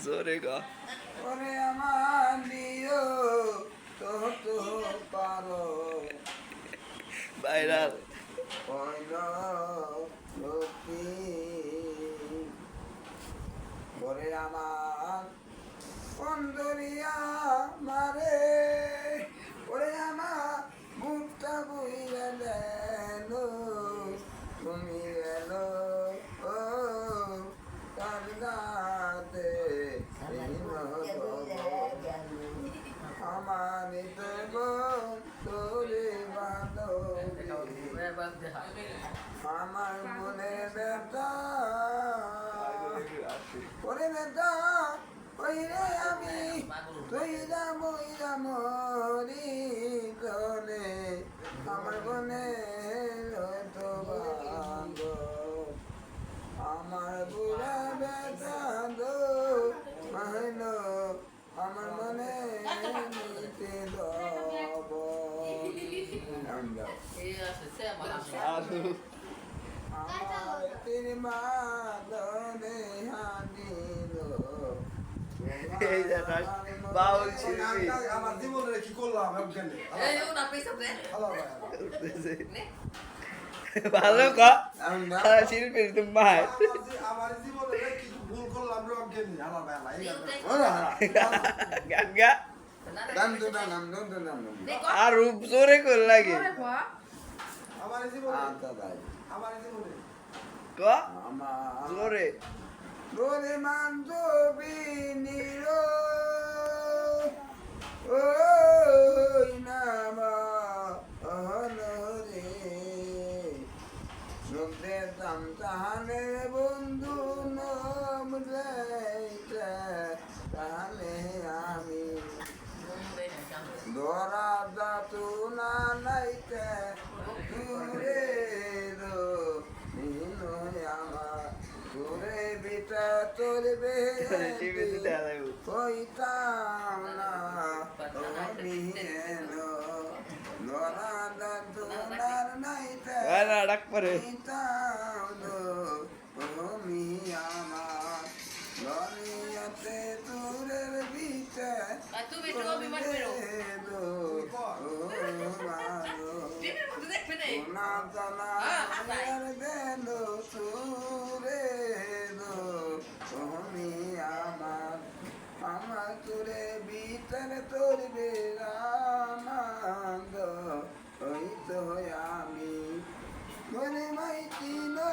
জোরে গা ওরে আমার দিও তো তো পারো ভাইরাল হইল লক্ষ্মী ওরে আমার সুন্দরিয়া মারে ওরে আমার মুখটা বইলে দেন তুমি এলো ও কান্দাতে আমার দেব তোরে বান্ধবী আমার মনে ব্যথা ওরে ব্যথা ওই রে আমি তৈরা বইরা মরি চলে আমার মনে তো বান্ধব আমার বুড়া ব্যথা দো মাইল আমার মনে নিতে দব আমার তিন মাদনে হানিল এই জানা বাউল শিল্পী আমার জীবনে কি করলাম একজনে ভালো কা শিল্পীর তুমি ভাই আমার জীবনে কি ভুল করলাম রে অজ্ঞানী আমার বেলা এই গান গা নাম তো নাম আর রূপ জোরে করে লাগে আমার জীবনে আচ্ছা ভাই আমার জীবনে ক আমার জোরে গোরে মানতো বিনিরো ও নামা অহনরে শুনতে তাম তাহলে বন্ধু নাম যাইতে তাহলে আমি ধরা দাতু না নাইতে দূরে দো আমার দূরে বিটা তোর কইতাম না তুমি এলো ধরা দাতু না নাইতে ডাক পরে কইতাম তুমি আমার দুনিয়াতে তোরের বিটা তুমি একটু অভিমান করো না জানা দেন সুরে দো তুমি আমার তোরে ভিতর তোর বেরানন্দ ওই তো আমি মনে মাইতি না